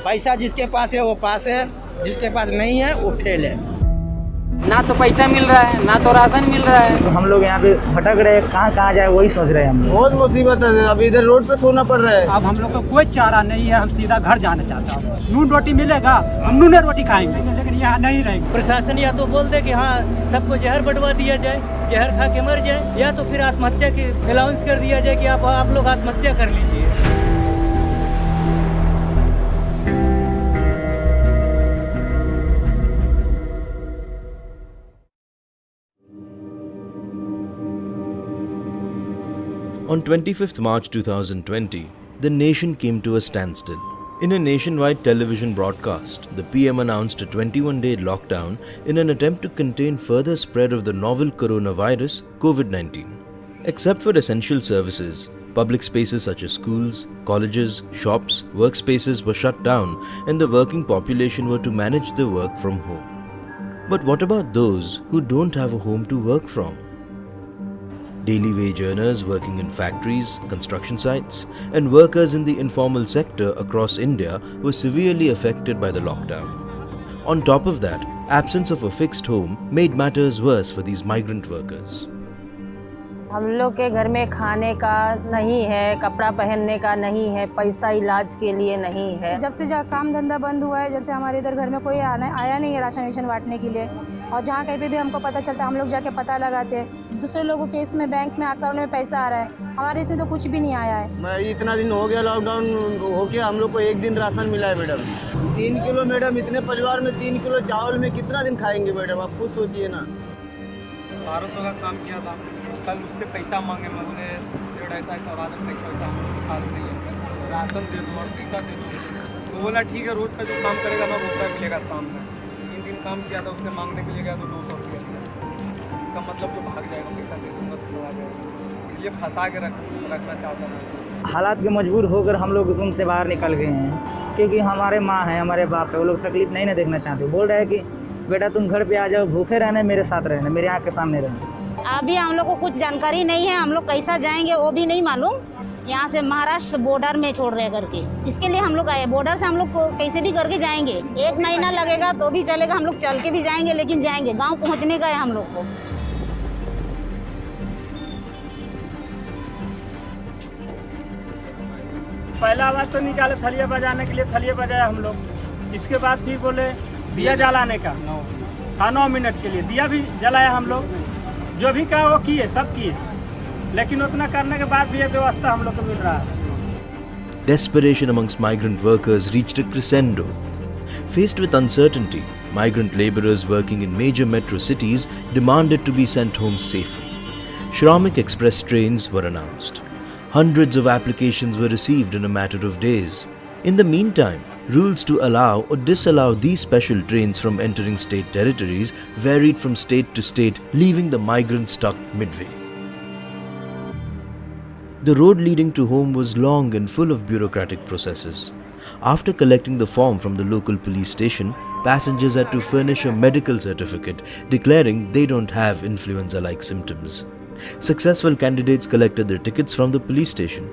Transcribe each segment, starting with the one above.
पैसा जिसके पास है वो पास है, जिसके पास नहीं है वो फेल है। ना तो पैसा मिल रहा है, ना तो राशन मिल रहा है। तो हम लोग यहाँ पे भटक रहे हैं, कहाँ जाए वही सोच रहे हैं हम लोग। बहुत मुसीबत है, अभी इधर रोड पे सोना पड़ रहा है। अब हम लोग को कोई चारा नहीं है, हम सीधा घर जाना चाहता हूँ। नून रोटी मिलेगा, हम नून रोटी खाएंगे, लेकिन यहाँ नहीं रहेंगे। प्रशासन या तो बोल दे कि हाँ सबको जहर बंटवा दिया जाए, जहर खा के मर जाए, या तो फिर आत्महत्या के अलाउंस कर दिया जाए कि आप लोग आत्महत्या कर लीजिए। On 25th March 2020, the nation came to a standstill. In a nationwide television broadcast, the PM announced a 21-day lockdown in an attempt to contain further spread of the novel coronavirus, COVID-19. Except for essential services, public spaces such as schools, colleges, shops, workspaces were shut down and the working population were to manage their work from home. But what about those who don't have a home to work from? Daily wage earners working in factories, construction sites, and workers in the informal sector across India were severely affected by the lockdown. On top of that, absence of a fixed home made matters worse for these migrant workers. हम लोग के घर में खाने का नहीं है, कपड़ा पहनने का नहीं है, पैसा इलाज के लिए नहीं है। जब से काम धंधा बंद हुआ है, जब से हमारे इधर घर में कोई आया नहीं है राशन बांटने के लिए, और जहाँ कहीं पे भी हमको पता चलता है हम लोग जाके पता लगाते हैं। दूसरे लोगों के इसमें बैंक में अकाउंट में पैसा आ रहा है, हमारे इसमें तो कुछ भी नहीं आया है। मैं इतना दिन हो गया लॉकडाउन हो के, हम लोग को एक दिन राशन मिला है मैडम। 3 किलो मैडम, इतने परिवार में 3 किलो चावल में कितना दिन खाएंगे मैडम, आप खुद सोचिए ना। 1200 का काम किया था, कल उससे पैसा मांगे, मैं बोले ऐसा वादा पैसा खास नहीं है, राशन दे दो और पैसा दे दो। तो बोला ठीक है, रोज़ का जो काम करेगा ना रुपया मिलेगा शाम में। 3 दिन काम किया था, उससे मांगने के लिए गया तो 200 रुपया दिया। इसका मतलब जो भाग जाएगा, पैसा दे दूँगा तो चला जाएगा, इसलिए फंसा के रखना चाहता था। हालात के मजबूर होकर हम लोग रूम से बाहर निकल गए हैं, क्योंकि हमारे माँ है, हमारे बाप है, वो लोग तकलीफ नहीं ना देखना चाहते। बोल रहे हैं कि बेटा तुम घर पे आ जाओ, भूखे रहना, मेरे साथ रहना, मेरे आँख के सामने रहना। अभी हम लोग को कुछ जानकारी नहीं है, हम लोग कैसा जाएंगे वो भी नहीं मालूम। यहाँ से महाराष्ट्र बॉर्डर में छोड़ रहे करके, इसके लिए हम लोग आए। बॉर्डर से हम लोग को कैसे भी करके जाएंगे, 1 महीना लगेगा तो भी चलेगा, हम लोग चल के भी जाएंगे, लेकिन जाएंगे। गांव पहुँचने का है हम लोग को। पहला आवाज़ तो निकाले थलिया बजाने के लिए, थलिया बजाया हम लोग। इसके बाद फिर बोले दिया जलाने का, हाँ 9 मिनट के लिए दिया भी जलाया हम लोग। जो भी कहा वो किए, सब किए, लेकिन उतना करने के बाद भी ये व्यवस्था हम लोग को मिल रहा है। Desperation amongst migrant workers reached a crescendo. Faced with uncertainty, migrant laborers working in major metro cities demanded to be sent home safely. Shramik Express trains were announced. Hundreds of applications were received in a matter of days. In the meantime, rules to allow or disallow these special trains from entering state territories varied from state to state, leaving the migrants stuck midway. The road leading to home was long and full of bureaucratic processes. After collecting the form from the local police station, passengers had to furnish a medical certificate declaring they don't have influenza-like symptoms. Successful candidates collected their tickets from the police station.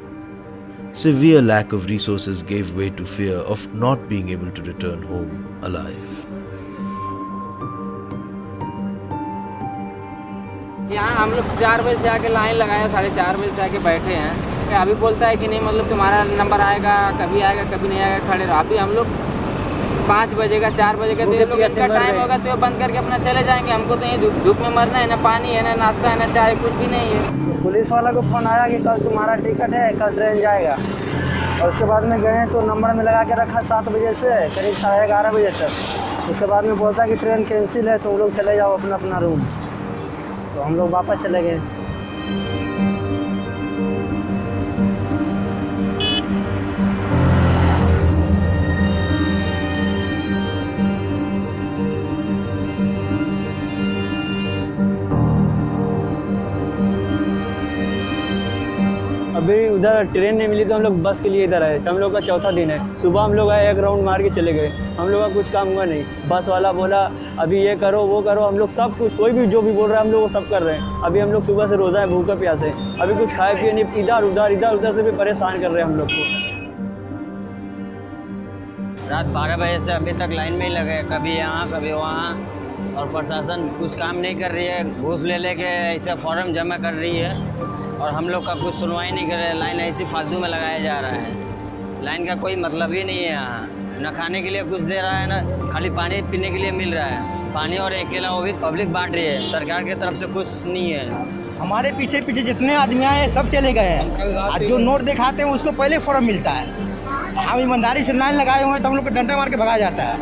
Severe lack of resources gave way to fear of not being able to return home alive. यहाँ हम लोग 4 बजे से आके line लगाया, 4:30 बजे से आके बैठे हैं। कि अभी बोलता है कि नहीं, मतलब तुम्हारा नंबर आएगा, कभी नहीं आएगा, खड़े रहो। अभी हम लोग 5 बजे का 4 बजे का लोग इनका टाइम होगा तो बंद करके अपना चले जाएंगे। हमको तो यही धूप में मरना है, ना पानी है, ना नाश्ता है, ना चाय, कुछ भी नहीं है। पुलिस वाला को फोन आया कि कल तुम्हारा टिकट है, कल ट्रेन जाएगा। और उसके बाद में गए तो नंबर में लगा के रखा 7 बजे से करीब 11:30 बजे तक। उसके बाद में बोलता कि ट्रेन कैंसिल है, तो वो लोग चले जाओ अपना अपना रूम। तो हम लोग वापस चले गए। अभी उधर ट्रेन नहीं मिली तो हम लोग बस के लिए इधर आए। हम लोग का चौथा दिन है। सुबह हम लोग आए, 1 राउंड मार के चले गए। हम लोग का कुछ काम हुआ नहीं। बस वाला बोला अभी ये करो वो करो, हम लोग सब कुछ, कोई भी जो भी बोल रहा है हम लोग वो सब कर रहे हैं। अभी हम लोग सुबह से रोज़ा है, भूखा प्यासे, अभी कुछ खाए पिए नहीं, इधर उधर से भी परेशान कर रहे हैं हम लोग को। रात 12 बजे से अभी तक लाइन में ही लगे, कभी यहाँ कभी वहाँ, और प्रशासन कुछ काम नहीं कर रही है। घूस ले लेके ऐसे फॉर्म जमा कर रही है और हम लोग का कुछ सुनवाई नहीं कर रहे हैं। लाइन ऐसी फालतू में लगाया जा रहा है। लाइन का कोई मतलब ही नहीं है यहाँ। न खाने के लिए कुछ दे रहा है, न खाली पानी पीने के लिए मिल रहा है। पानी और अकेला वो भी पब्लिक बांट रही है, सरकार की तरफ से कुछ नहीं है। हमारे पीछे पीछे जितने आदमी आए सब चले गए हैं। आज जो नोट दिखाते हैं उसको पहले फॉर्म मिलता है। हम ईमानदारी से लाइन लगाए हुए हैं तो हम लोग को डंडा मार के भगाया जाता है।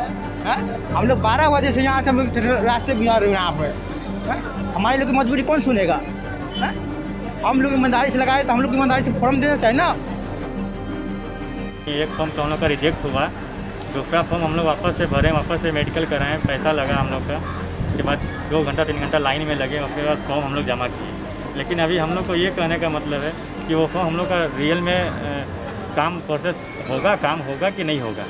हम लोग 12 बजे से यहाँ से हम लोग रास्ते भी आ रहे हैं यहाँ पर। हमारी लोग की मजबूरी कौन सुनेगा? हम लोग ईमानदारी से लगाए तो हम लोग ईमानदारी से फॉर्म देना चाहिए ना। एक फॉर्म तो हम लोग का रिजेक्ट हुआ, दूसरा फॉर्म हम लोग वापस से भरें, वापस से मेडिकल कराएं, पैसा लगा हम लोग का। उसके बाद 2 घंटा 3 घंटा लाइन में लगे, उसके बाद फॉर्म हम लोग जमा किए। लेकिन अभी हम लोग को ये कहने का मतलब है कि वो फॉर्म हम लोग का रियल में काम प्रोसेस होगा, काम होगा कि नहीं होगा,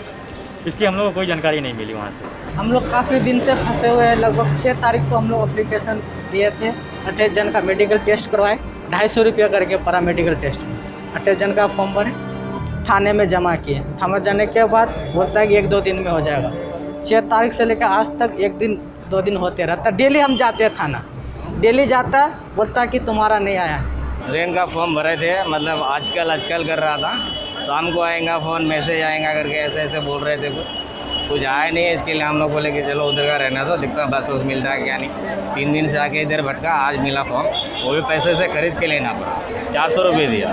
इसकी हम लोग को कोई जानकारी नहीं मिली वहाँ से। हम लोग काफ़ी दिन से फंसे हुए हैं। लगभग 6 तारीख को हम लोग एप्लीकेशन दिए थे। 28 जन का मेडिकल टेस्ट करवाए, 250 रुपया करके पड़ा मेडिकल टेस्ट। 28 जन का फॉर्म भरे, थाने में जमा किए। थाने जाने के बाद बोलता है कि 1-2 दिन में हो जाएगा। 6 तारीख से लेकर आज तक 1 दिन 2 दिन होते रहता। डेली हम जाते हैं थाना, डेली जाता बोलता है कि तुम्हारा नहीं आया है। ट्रेन का फॉर्म भरे थे, मतलब आजकल कर रहा था। शाम को आएगा फ़ोन, मैसेज आएगा करके ऐसे बोल रहे थे। कुछ आया नहीं है। इसके लिए हम लोग बोले कि चलो उधर का रहना तो दिखता बस उस मिलता है क्या नहीं। 3 दिन से आके इधर भटका, आज मिला फॉर्म, वो भी पैसे से खरीद के लेना पड़ा। 400 रुपये दिया।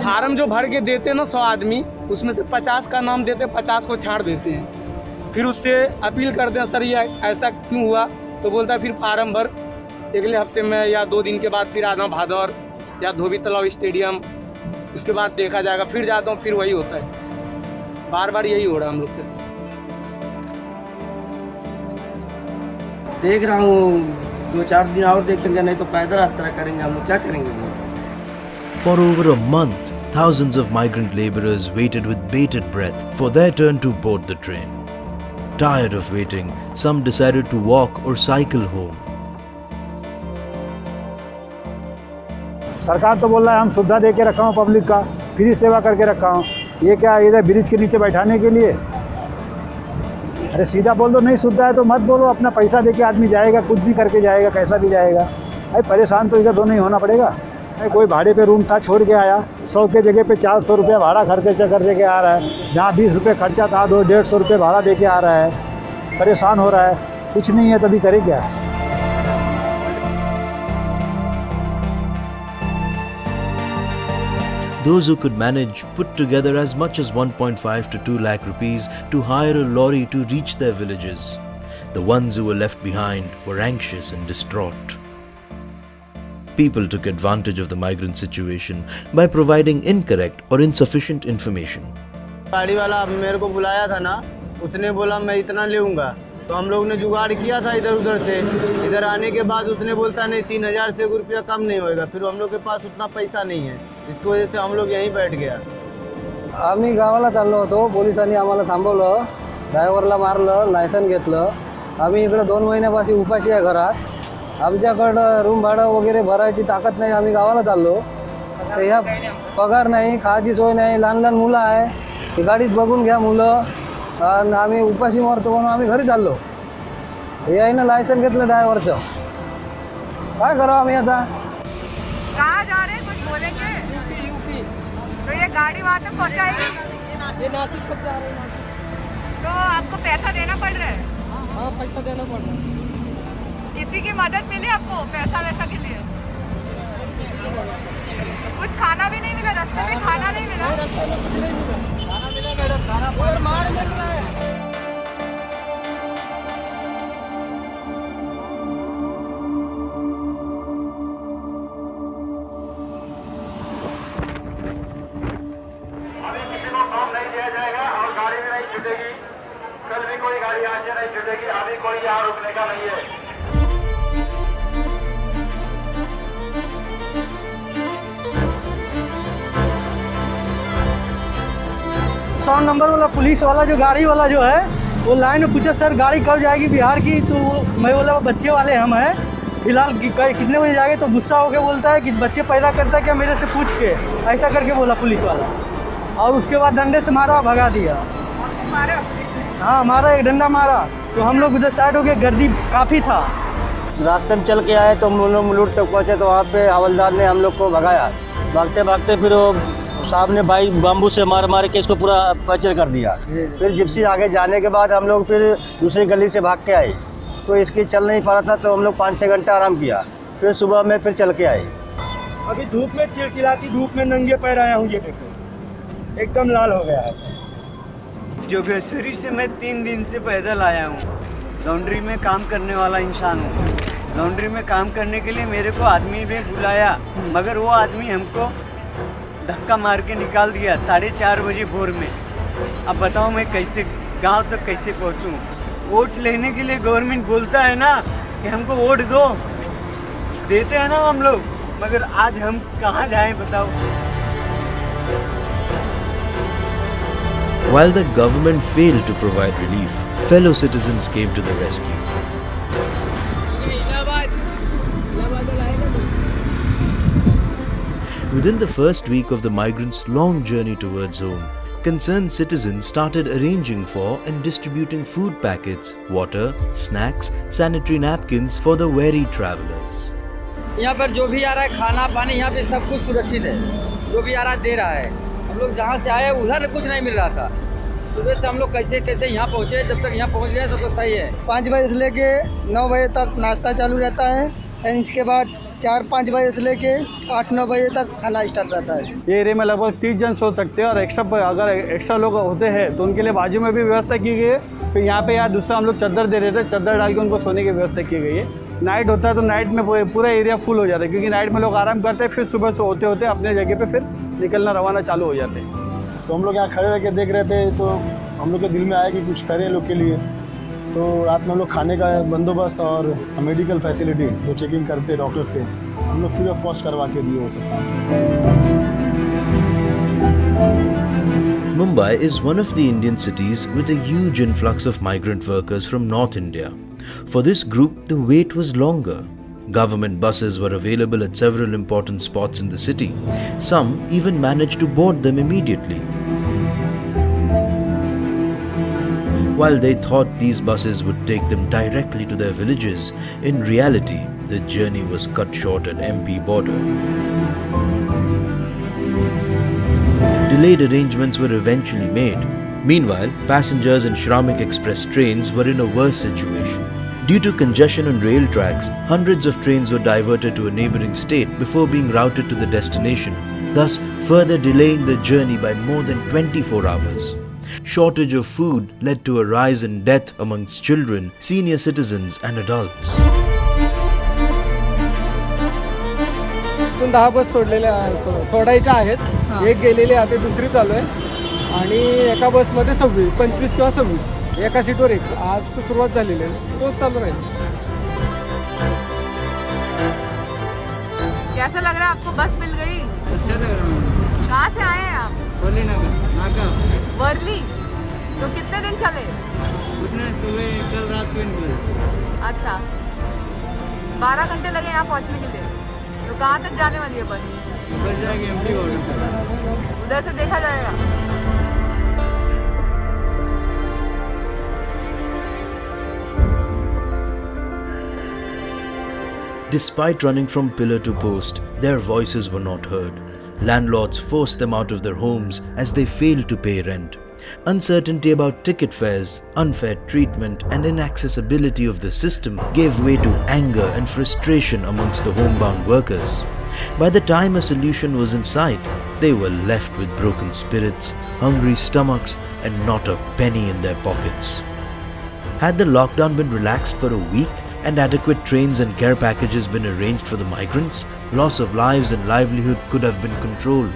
फार्म जो भर के देते ना 100 आदमी, उसमें से 50 का नाम देते, 50 को छाड़ देते हैं। फिर उससे अपील करते हैं, सर ये ऐसा क्यों हुआ? तो बोलता है फिर फार्म भर, अगले हफ्ते में या 2 दिन के बाद फिर आना भादौर या धोबी तालाब स्टेडियम, उसके बाद देखा जाएगा। फिर जाता हूँ, फिर वही होता है। बार बार यही हो रहा है हम लोग के साथ। देख रहा हूँ 2-4 दिन और देखेंगे, नहीं तो पैदल यात्रा करेंगे। हम लोग क्या करेंगे? For over a month, thousands of migrant laborers waited with bated breath for their turn to board the train. Tired of waiting, some decided to walk or cycle home. सरकार तो बोल रहा है हम सुविधा दे के रखा हूँ, पब्लिक का फ्री सेवा करके रखा हूँ। ये क्या इधर ब्रिज के नीचे बैठाने के लिए? अरे सीधा बोल दो, नहीं सुविधा है तो मत बोलो। अपना पैसा दे के आदमी जाएगा, कुछ भी करके जाएगा, कैसा भी जाएगा। अरे परेशान तो इधर दोनों ही होना पड़ेगा। अरे कोई भाड़े पे रूम था, छोड़ के आया, 100 के जगह पे 400 रुपये भाड़ा खर्चा कर के आ रहा है। जहाँ 20 रुपये खर्चा था, 150 रुपये भाड़ा दे के आ रहा है। परेशान हो रहा है, कुछ नहीं है तभी करे क्या? Those who could manage put together as much as 1.5 to 2 lakh rupees to hire a lorry to reach their villages. The ones who were left behind were anxious and distraught. People took advantage of the migrant situation by providing incorrect or insufficient information. गाड़ी वाला मेरे को बुलाया था ना, उसने बोला मैं इतना लूँगा, तो हम लोग ने जुगाड़ किया था इधर उधर से। इधर आने के बाद उसने बोलता नहीं 3000 से ₹1 कम नहीं होएगा। फिर हम लोग के पास उतना पैसा नहीं है, इसकी वजह से हम लोग यहीं बैठ गया। आम्ही गावाला चाललो होतो, पोलिसांनी आम्हाला थांबवलं, ड्रायव्हरला मारलं, लायसन घेतलं। आम्ही इकडे 2 महिन्यापासून उपाशी आहे घरात। आमच्याकडं रूम भाडं वगैरे भरायची ताकद नाही, आम्ही गावाला चाललो। तर ह्या पगार नाही, खायची सोय नाही, लहान लहान मुलं आहे, गाडीत बघून घ्या मुलं, आणि आम्ही उपाशी मरतो म्हणून आम्ही घरी चाललो। यायनं लायसन घेतलं ड्रायव्हरचं, काय करावं आम्ही आता? कहाँ जा रहे हैं, कुछ बोलेंगे? यूपी। तो ये गाड़ी वहाँ तक पहुँचाएगी? ये नासिक कब जा रहे हैं? तो आपको पैसा देना पड़ रहा है? हाँ पैसा देना पड़ रहा है। इसी की मदद मिली आपको पैसा वैसा के लिए? कुछ खाना भी नहीं मिला रास्ते में? खाना नहीं मिला? खाना मिला मैडम, खाना और मार मिल रहा है। अभी किसी को काम नहीं दिया जाएगा और गाड़ी भी नहीं छूटेगी। कल भी कोई गाड़ी यहाँ से नहीं छूटेगी। अभी कोई यहाँ रुकने का नहीं है। 100 नंबर वाला पुलिस वाला जो गाड़ी वाला जो है वो लाइन में पूछा सर गाड़ी कब जाएगी बिहार की? तो मैं बोला बच्चे वाले हम हैं फिलहाल कितने बजे जाएंगे? तो गुस्सा होकर बोलता है कि बच्चे पैदा करता है क्या मेरे से पूछ के, ऐसा करके बोला पुलिस वाला। और उसके बाद डंडे से मारा भगा दिया। हाँ हमारा एक डंडा मारा तो हम लोग उधर साइड हो गए, गर्दी काफ़ी था। रास्ते में चल के आए तो हम लोग मुलुट तक पहुँचे तो वहाँ पे हवलदार ने हम लोग को भगाया। भागते भागते फिर वो साहब ने बाइक बाम्बू से मार मार के इसको पूरा पंचर कर दिया। फिर जिप्सी आगे जाने के बाद हम लोग फिर दूसरी गली से भाग के आए तो इसकी चल नहीं पा रहा था तो हम लोग 5-6 घंटा आराम किया। फिर सुबह में फिर चल के आए। अभी धूप में चिलचिलाती धूप में नंगे पैर आया हूँ, ये देखो एकदम लाल हो गया है। जोगेश्वरी से मैं 3 दिन से पैदल आया हूँ। लॉन्ड्री में काम करने वाला इंसान हूँ। लॉन्ड्री में काम करने के लिए मेरे को आदमी ने बुलाया, मगर वो आदमी हमको धक्का मार के निकाल दिया 4:30 बजे भोर में। अब बताओ मैं कैसे गांव तक कैसे पहुंचूं? वोट लेने के लिए गवर्नमेंट बोलता है ना कि हमको वोट दो, देते हैं ना हम लोग, मगर आज हम कहाँ जाएं बताओ। While the government failed to provide relief, fellow citizens came to the rescue. Within the first week of the migrants' long journey towards home, concerned citizens started arranging for and distributing food packets, water, snacks, sanitary napkins for the weary travelers. यहाँ पर जो भी आ रहा है खाना पानी यहाँ पे सब कुछ सुरक्षित है, जो भी आ रहा है दे रहा है। हम लोग जहाँ से आए उधर कुछ नहीं मिल रहा था। सुबह से हम लोग कैसे कैसे यहाँ पहुँचे, जब तक यहाँ पहुँच गए सब तो सही है। 5 बजे से लेके 9 बजे तक नाश्ता चालू रहता है और इसके बाद 4-5 बजे से लेके 8-9 बजे तक खाना स्टार्ट रहता है। ये एरिया में लगभग 30 जन सो सकते हैं और अगर एक्स्ट्रा लोग होते हैं तो उनके लिए बाजू में भी व्यवस्था की गई है। फिर यहाँ पे यार दूसरा हम लोग चादर दे रहे थे, चादर डाल के उनको सोने की व्यवस्था की गई है। नाइट होता है तो नाइट में पूरा एरिया फुल हो जाता है, क्योंकि नाइट में लोग आराम करते हैं, फिर सुबह से होते होते अपने जगह पे फिर निकलना रवाना चालू हो जाते हैं। तो हम लोग यहाँ खड़े रह के देख रहे थे तो हम लोग के दिल में आया कि कुछ करें लोग के लिए। तो रात में हम लोग खाने का बंदोबस्त और मेडिकल फैसिलिटी जो चेकिंग करते डॉक्टर्स के, हम लोग फ्री ऑफ कॉस्ट करवा के दिए हो सकता। Mumbai is one of the Indian cities with a huge influx of migrant workers from North India. For this group, the wait was longer. Government buses were available at several important spots in the city. Some even managed to board them immediately. While they thought these buses would take them directly to their villages, in reality, the journey was cut short at MP border. Delayed arrangements were eventually made. Meanwhile, passengers in Shramik Express trains were in a worse situation. Due to congestion on rail tracks, hundreds of trains were diverted to a neighbouring state before being routed to the destination, thus further delaying the journey by more than 24 hours. Shortage of food led to a rise in death amongst children, senior citizens and adults. 10 बस सोडायच्या आहेत, एक गेलेली आहे, दुसरी चालू आहे आणि एका बसमध्ये 25 किंवा 26 एका सीटवर एक। आज तो सुरुवात झालेली आहे, रोज चालू राहील। कैसा लग रहा है आपको? बस मिल गई? अच्छा लग रहा है। कहाँ से आए हैं आप? वर्ली नगर। वर्ली? तो कितने दिन चले? उतने सुबह कल रात को निकले। अच्छा, 12 घंटे लगे यहाँ पहुँचने के लिए। तो कहाँ तक जाने वाली है बस? बस जाएगी एमपी बॉर्डर तक। उधर से देखा जाएगा। Despite running from pillar to post, their voices were not heard. Landlords forced them out of their homes as they failed to pay rent. Uncertainty about ticket fares, unfair treatment and inaccessibility of the system gave way to anger and frustration amongst the homebound workers. By the time a solution was in sight, they were left with broken spirits, hungry stomachs and not a penny in their pockets. Had the lockdown been relaxed for a week and adequate trains and care packages been arranged for the migrants, loss of lives and livelihood could have been controlled.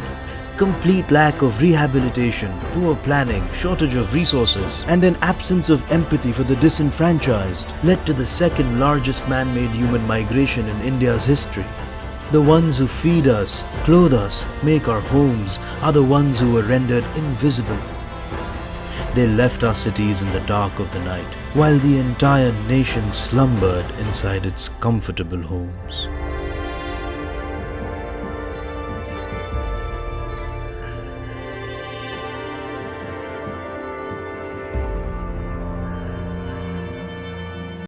Complete lack of rehabilitation, poor planning, shortage of resources, and an absence of empathy for the disenfranchised led to the second largest man-made human migration in India's history. The ones who feed us, clothe us, make our homes are the ones who were rendered invisible. They left our cities in the dark of the night, while the entire nation slumbered inside its comfortable homes.